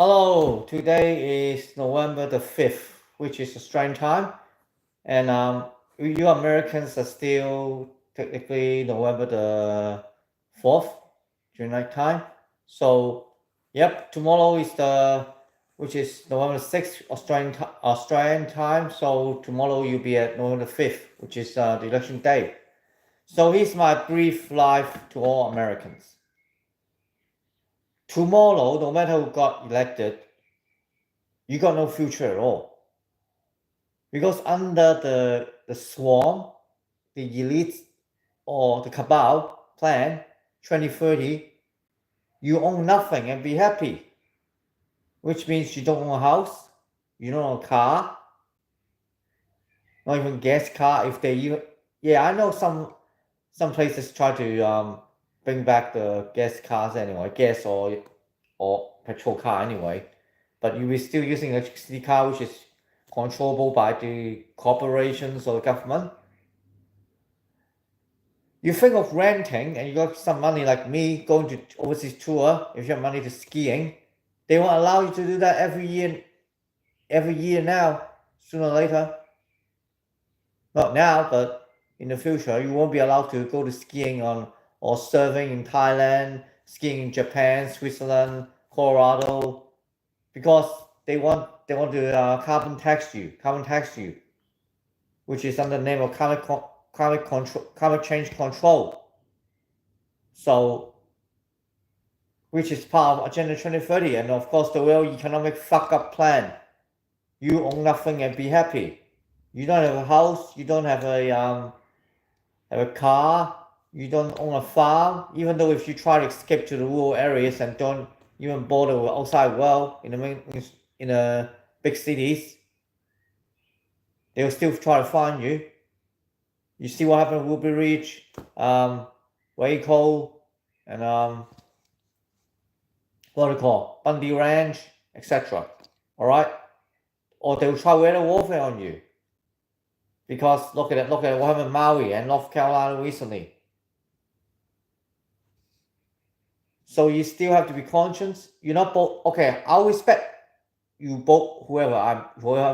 Hello, today is November the 5th, which is Australian time. And you Americans are still technically November the 4th, during night time. So, yep, tomorrow is which is November 6th, Australian time. So, tomorrow you'll be at November the 5th, which is the election day. So, here's my brief life to all Americans. Tomorrow, no matter who got elected, you got no future at all. Because under the swarm, the elite or the cabal plan 2030, you own nothing and be happy. Which means you don't own a house, you don't own a car, not even gas car if they even I know some places try to bring back the gas cars anyway, gas or petrol car anyway. But you will still using electricity car, which is controllable by the corporations or the government. You think of renting and you got some money like me going to overseas tour, if you have money to skiing, they won't allow you to do that every year now, sooner or later. Not now, but in the future, you won't be allowed to go to skiing or surfing in Thailand, skiing in Japan, Switzerland, Colorado, because they want to carbon tax you, which is under the name of climate change control. So, which is part of Agenda 2030, and of course the World Economic Fuck Up Plan. You own nothing and be happy. You don't have a house. You don't have a car. You don't own a farm. Even though if you try to escape to the rural areas and don't even bother with outside world in the big cities, they will still try to find you. You see what happened with Ruby Ridge, Waco, and what do you call Bundy Ranch, etc. All right, or they will try weather warfare on you. Because look at what happened in Maui and North Carolina recently. So you still have to be conscious. You're not both okay. I'll respect you both, whoever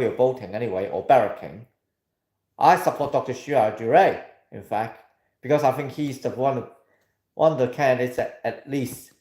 you're voting anyway or barracking. I support Dr. Shia Duray, in fact, because I think he's the one of the candidates that at least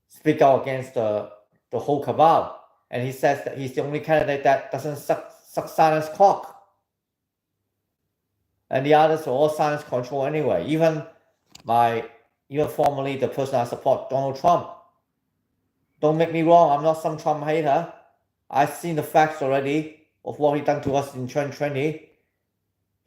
speak out against the whole cabal. And he says that he's the only candidate that doesn't suck silence cock. And the others are all silence control anyway. Even formerly the person I support, Donald Trump. Don't make me wrong, I'm not some Trump hater. I've seen the facts already of what he done to us in 2020.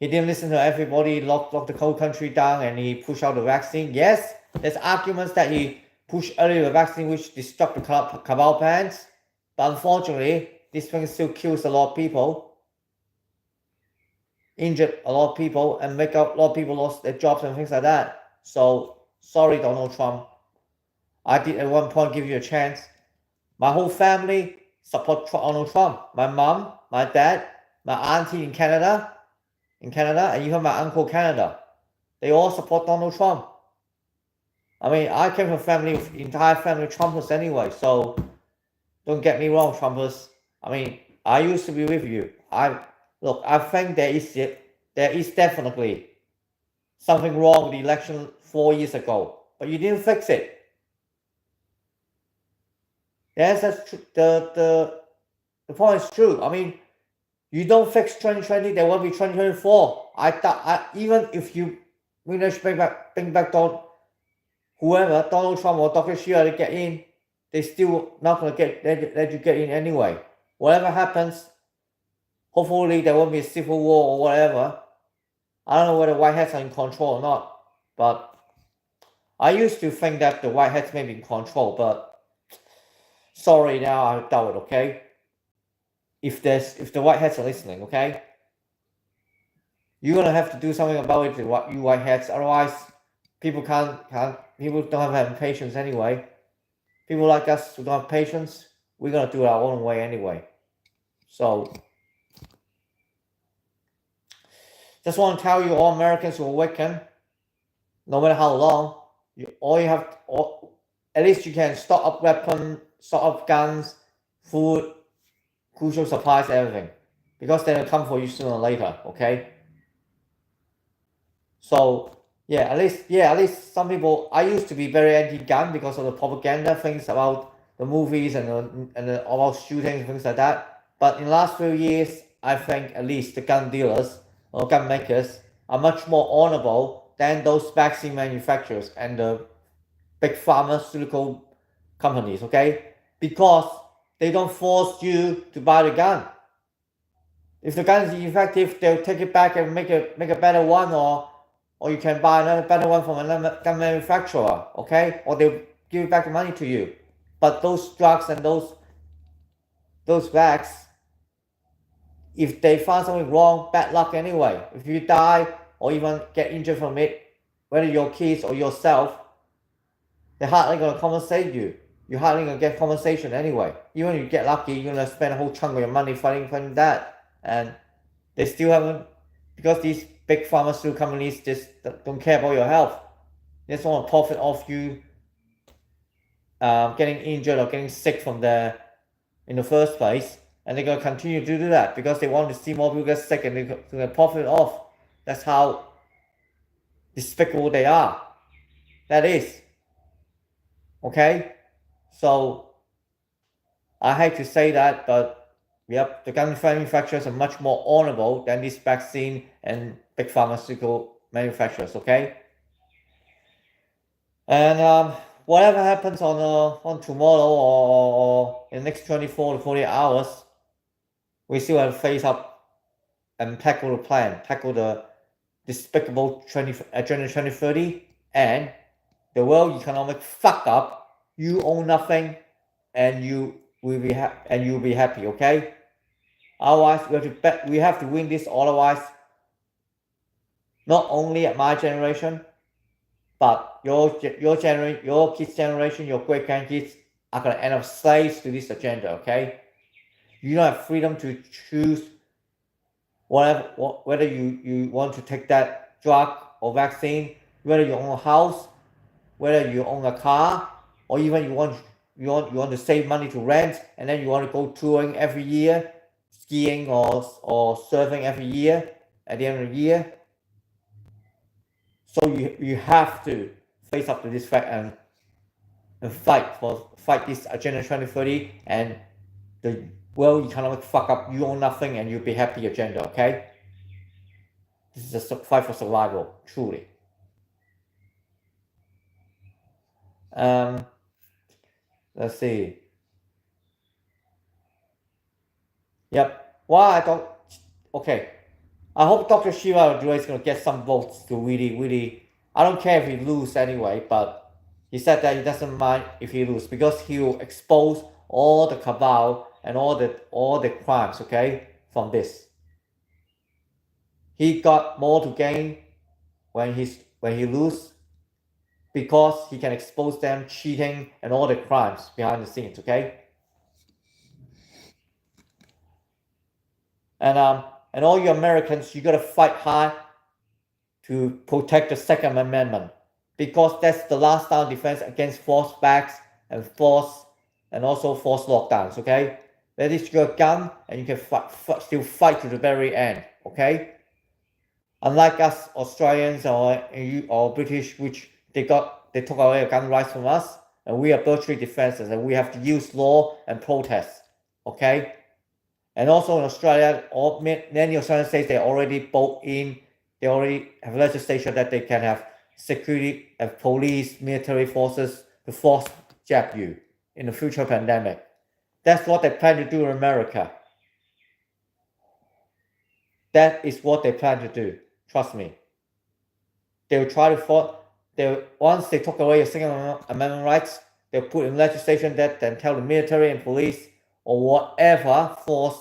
He didn't listen to everybody, locked the whole country down, and he pushed out the vaccine. Yes, there's arguments that he pushed earlier the vaccine which disrupt the cabal plans. But unfortunately, this thing still kills a lot of people, injured a lot of people, and make up a lot of people lost their jobs and things like that. So, sorry, Donald Trump. I did at one point give you a chance. My whole family support Donald Trump. My mom, my dad, my auntie in Canada, and even my uncle in Canada. They all support Donald Trump. I mean, I came from a family, entire family of Trumpers anyway, so don't get me wrong, Trumpers. I mean, I used to be with you. I think there is definitely something wrong with the election 4 years ago, but you didn't fix it. Yes, that's true. The point is true. I mean, you don't fix 2020, there will be 2024. I thought even if you manage to bring back Donald Trump or Dr. Shia to get in, they still not gonna let you get in anyway. Whatever happens, hopefully there won't be a civil war or whatever. I don't know whether White Hats are in control or not, but I used to think that the White Hats may be in control, but sorry, now I doubt it, okay? If the White Hats are listening, okay? You're gonna have to do something about it, you White Hats, otherwise people people don't have patience anyway. People like us who don't have patience, we're gonna do it our own way anyway. So just want to tell you, all Americans who are awaken, no matter how long, at least you can stock up stock up guns, food, crucial supplies, everything, because they'll come for you sooner or later. Okay. So at least some people. I used to be very anti-gun because of the propaganda things about the movies and about shootings and things like that. But in the last few years, I think at least the gun dealers or gun makers are much more honorable than those vaccine manufacturers and the big pharmaceutical companies. Okay, because they don't force you to buy the gun. If the gun is effective, they'll take it back and make a better one, or you can buy another better one from another gun manufacturer, okay? Or they'll give back the money to you. But those drugs and those bags, if they find something wrong, bad luck anyway. If you die or even get injured from it, whether your kids or yourself, they're hardly gonna compensate you. You're hardly gonna get compensation anyway. Even if you get lucky, you're gonna spend a whole chunk of your money fighting that. And they still haven't, because these big pharmaceutical companies just don't care about your health. They just want to profit off you getting injured or getting sick from there in the first place. And they're going to continue to do that because they want to see more people get sick and they're going to profit off. That's how despicable they are. That is. Okay? So, I hate to say that, but yep, the gun manufacturers are much more honorable than these vaccine and big pharmaceutical manufacturers, okay? And whatever happens on tomorrow or in the next 24 to 48 hours, we still have to face up and tackle the plan, tackle the despicable Agenda 2030 and the world economic fuck up. You own nothing, and you will be you'll be happy, okay? Otherwise, we have to win this. Otherwise, not only at my generation, but your kids' generation, your great grandkids are gonna end up slaves to this agenda. Okay, you don't have freedom to choose whether you want to take that drug or vaccine, whether you own a house, whether you own a car, or even you want to save money to rent, and then you want to go touring every year, skiing or surfing every year at the end of the year. So you have to face up to this fact and fight this Agenda 2030 and the world economic fuck up. You own nothing and you'll be happy agenda. Okay, this is a fight for survival, truly. Let's see. Yep. Why I thought, okay. I hope Dr. Shiva Dure is going to get some votes to really. I don't care if he loses anyway, but he said that he doesn't mind if he loses because he will expose all the cabal and all the crimes, okay, from this. He got more to gain when he loses because he can expose them cheating and all the crimes behind the scenes, okay? And all you Americans, you gotta fight hard to protect the Second Amendment because that's the last line of defense against forced backs and also forced lockdowns. Okay, that is your gun, and you can still fight to the very end. Okay, unlike us Australians or British, which they took away gun rights from us, and we are virtually defenseless, and we have to use law and protest. Okay. And also in Australia, many Australian states, they already have legislation that they can have security and police, military forces to force jab you in the future pandemic. That's what they plan to do in America. That is what they plan to do. Trust me. They will try to once they took away your Second Amendment rights, they'll put in legislation that then tell the military and police or whatever force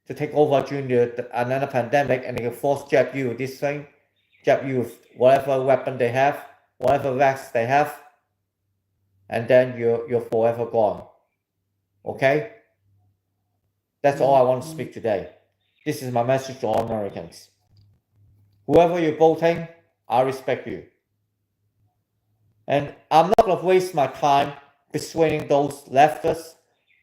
to take over during another pandemic, and they can force jab you with this thing, jab you with whatever weapon they have, whatever vaccine they have, and then you're forever gone. Okay? That's all I want to speak today. This is my message to all Americans. Whoever you're voting, I respect you. And I'm not going to waste my time persuading those leftists,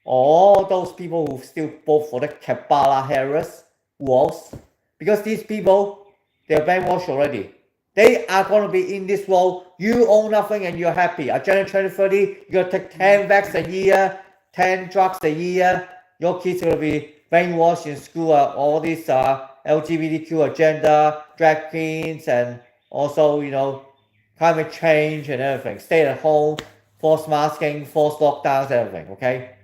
all those people who still vote for the Kamala Harris walls, because these people, they're brainwashed already. They are going to be in this world. You own nothing and you're happy. Agenda 2030, you're going to take 10 vax a year, 10 drugs a year. Your kids are going to be brainwashed in school. All these LGBTQ agenda, drag queens, and also, climate change and everything. Stay at home, forced masking, forced lockdowns, everything, okay?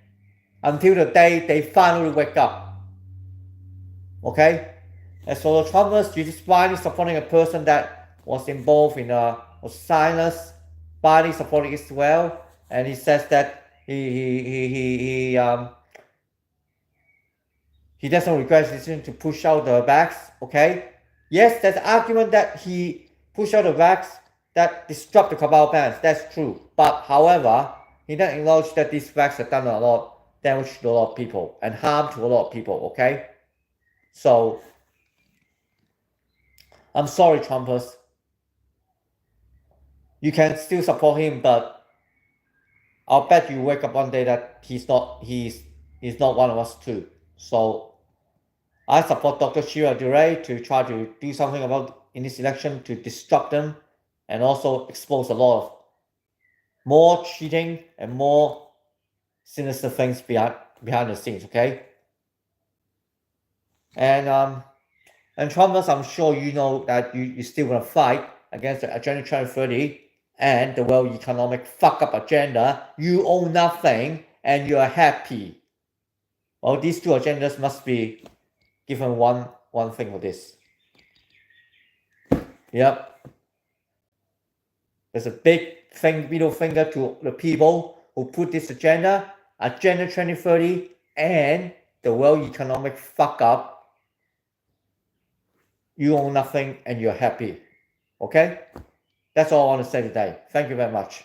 Until the day they finally wake up. Okay? As for the Trumpers, you're just blindly supporting a person that was involved in was silenced, blindly supporting Israel, and he says that he doesn't regret his decision to push out the vax. Okay? Yes, there's an argument that he pushed out the vax that disrupt the cabal bans. That's true. But however, he doesn't acknowledge that these vax have done a lot damage to a lot of people and harm to a lot of people. Okay? So I'm sorry, Trumpers. You can still support him, but I'll bet you wake up one day that he's not one of us too. So I support Dr. Shira Duray to try to do something about in this election to disrupt them and also expose a lot of more cheating and more sinister things behind the scenes, okay? And Trumpers, I'm sure you know that you still want to fight against the Agenda 2030 and the World Economic fuck-up agenda. You own nothing and you're happy. Well, these two agendas must be given one thing for this. Yep. There's a big middle finger to the people who put this agenda 2030, and the World Economic fuck-up. You own nothing and you're happy. Okay? That's all I want to say today. Thank you very much.